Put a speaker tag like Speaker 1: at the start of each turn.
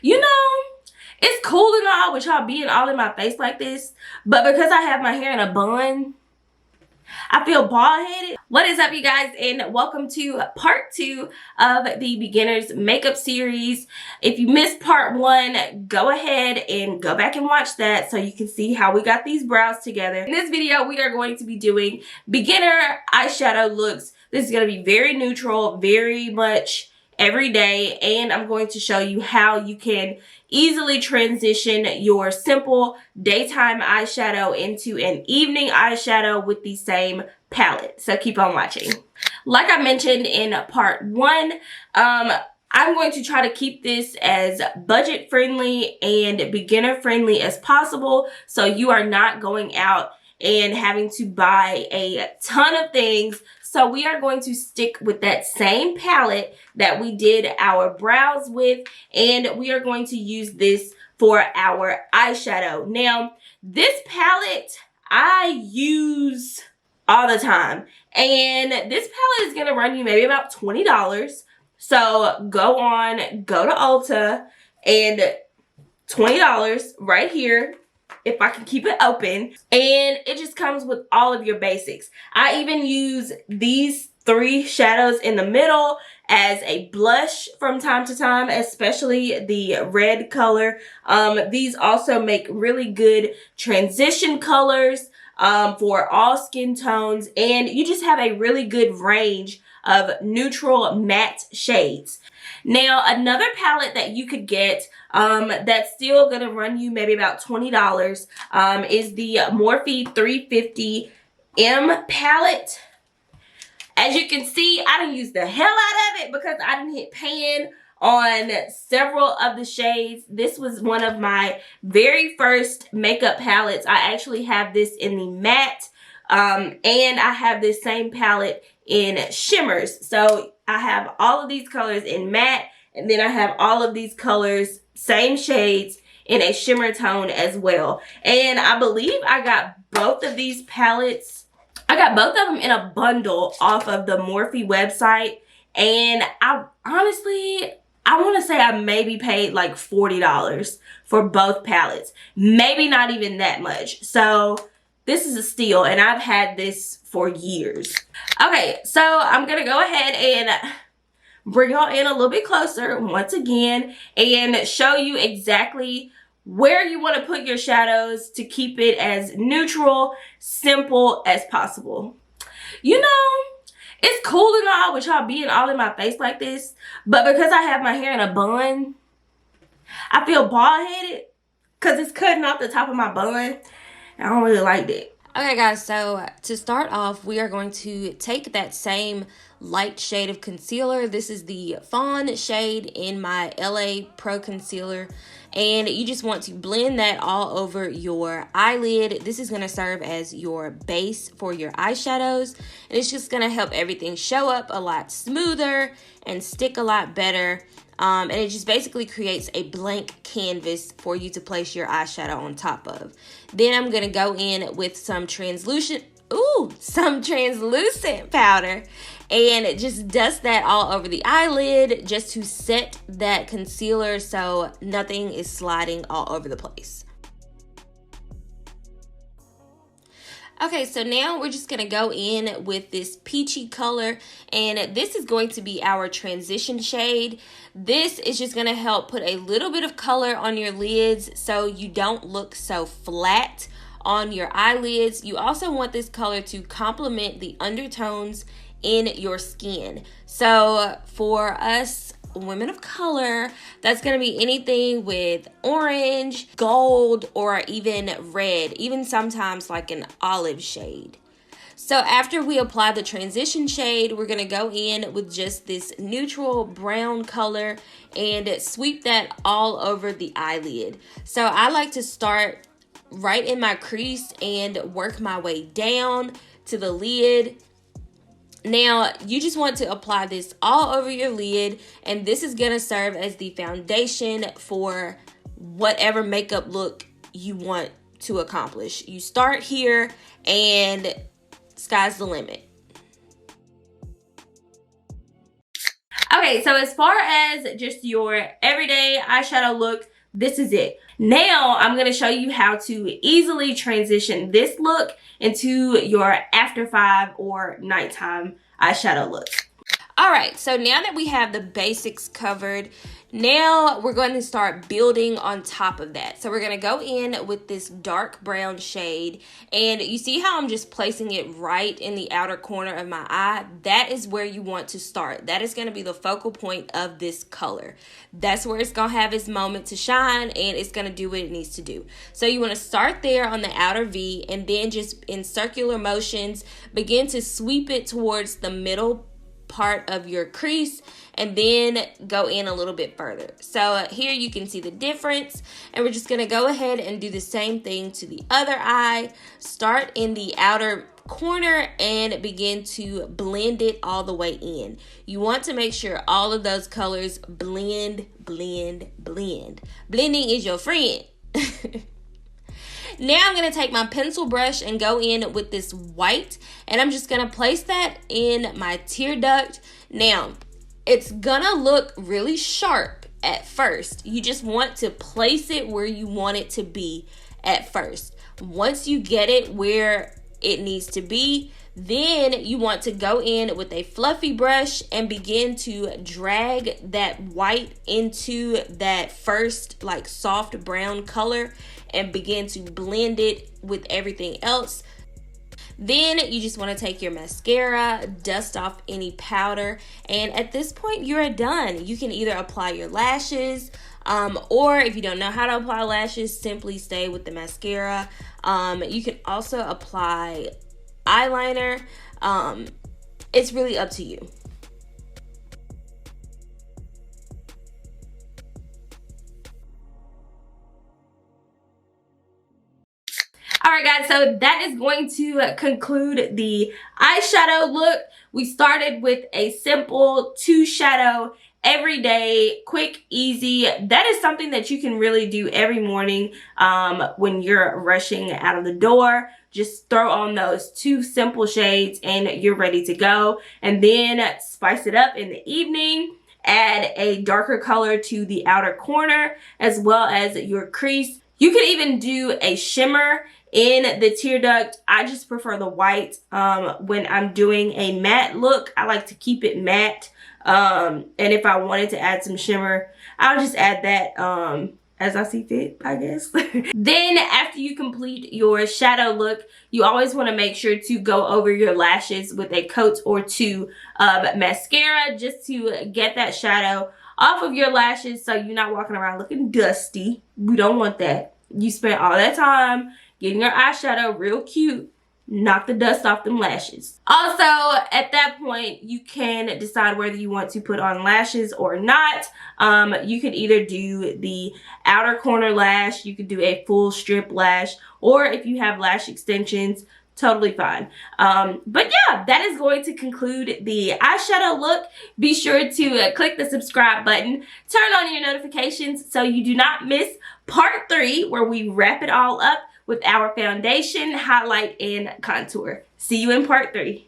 Speaker 1: You know, it's cool and all with y'all being all in my face like this, but because I have my hair in a bun, I feel bald-headed. What is up, you guys, and welcome to part 2 of the beginner's makeup series. If you missed part 1, go ahead and go back and watch that so you can see how we got these brows together. In this video, we are going to be doing beginner eyeshadow looks. This is going to be very neutral, very much everyday, and I'm going to show you how you can easily transition your simple daytime eyeshadow into an evening eyeshadow with the same palette. So keep on watching. Like I mentioned in part 1, I'm going to try to keep this as budget friendly and beginner friendly as possible, so you are not going out and having to buy a ton of things. So we are going to stick with that same palette that we did our brows with, and we are going to use this for our eyeshadow. Now, this palette I use all the time, and this palette is going to run you maybe about $20. So go to Ulta, and $20 right here, if I can keep it open, and it just comes with all of your basics. I even use these 3 shadows in the middle as a blush from time to time, especially the red color. These also make really good transition colors for all skin tones, and you just have a really good range of neutral matte shades. Now, another palette that you could get that's still gonna run you maybe about $20 is the Morphe 350 M palette. As you can see, I done used the hell out of it because I done hit pan on several of the shades. This was one of my very first makeup palettes. I actually have this in the matte, and I have this same palette in shimmers. So I have all of these colors in matte, and then I have all of these colors, same shades, in a shimmer tone as well. And I believe I got both of these palettes, I got both of them in a bundle off of the Morphe website. And I honestly, I want to say I maybe paid like $40 for both palettes. Maybe not even that much. So this is a steal, and I've had this for years. Okay, so I'm going to go ahead and bring y'all in a little bit closer once again and show you exactly where you want to put your shadows to keep it as neutral, simple as possible. You know, it's cool and all with y'all being all in my face like this, but because I have my hair in a bun, I feel bald-headed because it's cutting off the top of my bun. I don't really like that.
Speaker 2: Okay, guys, so to start off, we are going to take that same light shade of concealer. This is the Fawn shade in my LA Pro Concealer, and you just want to blend that all over your eyelid. This is going to serve as your base for your eyeshadows, and it's just going to help everything show up a lot smoother and stick a lot better. And it just basically creates a blank canvas for you to place your eyeshadow on top of. Then I'm going to go in with some translucent powder and just dust that all over the eyelid just to set that concealer so nothing is sliding all over the place. Okay, so now we're just going to go in with this peachy color, and this is going to be our transition shade. This is just going to help put a little bit of color on your lids so you don't look so flat on your eyelids. You also want this color to complement the undertones in your skin. So for us women of color, that's going to be anything with orange, gold, or even red, even sometimes like an olive shade. So after we apply the transition shade, we're going to go in with just this neutral brown color and sweep that all over the eyelid. So I like to start right in my crease and work my way down to the lid. Now, you just want to apply this all over your lid, and this is going to serve as the foundation for whatever makeup look you want to accomplish. You start here, and sky's the limit.
Speaker 1: Okay, so as far as just your everyday eyeshadow look, this is it. Now I'm going to show you how to easily transition this look into your after 5 or nighttime eyeshadow look.
Speaker 2: All right, so now that we have the basics covered, now we're going to start building on top of that. So we're going to go in with this dark brown shade, and you see how I'm just placing it right in the outer corner of my eye? That is where you want to start. That is going to be the focal point of this color. That's where it's going to have its moment to shine, and it's going to do what it needs to do. So you want to start there on the outer V, and then just in circular motions, begin to sweep it towards the middle part of your crease, and then go in a little bit further. So here you can see the difference, and we're just going to go ahead and do the same thing to the other eye. Start in the outer corner and begin to blend it all the way in. You want to make sure all of those colors blend, blend, blend. Blending is your friend. Now I'm going to take my pencil brush and go in with this white, and I'm just going to place that in my tear duct. Now, it's going to look really sharp at first. You just want to place it where you want it to be at first. Once you get it where it needs to be, then you want to go in with a fluffy brush and begin to drag that white into that first like soft brown color and begin to blend it with everything else. Then you just want to take your mascara, dust off any powder, and at this point you're done. You can either apply your lashes, or if you don't know how to apply lashes, simply stay with the mascara. You can also apply eyeliner. It's really up to you.
Speaker 1: Alright guys, so that is going to conclude the eyeshadow look. We started with a simple 2 shadow everyday, quick, easy. That is something that you can really do every morning when you're rushing out of the door. Just throw on those 2 simple shades and you're ready to go. And then spice it up in the evening. Add a darker color to the outer corner as well as your crease. You could even do a shimmer in the tear duct. I just prefer the white when I'm doing a matte look. I like to keep it matte. And if I wanted to add some shimmer, I'll just add that as I see fit, I guess. Then after you complete your shadow look, you always want to make sure to go over your lashes with a coat or 2 of mascara just to get that shadow off of your lashes so you're not walking around looking dusty. We don't want that. You spent all that time getting your eyeshadow real cute. Knock the dust off them lashes. Also, at that point, you can decide whether you want to put on lashes or not. You could either do the outer corner lash, you could do a full strip lash, or if you have lash extensions, totally fine. But yeah, that is going to conclude the eyeshadow look. Be sure to click the subscribe button, turn on your notifications so you do not miss part 3 where we wrap it all up with our foundation, highlight, and contour. See you in part 3.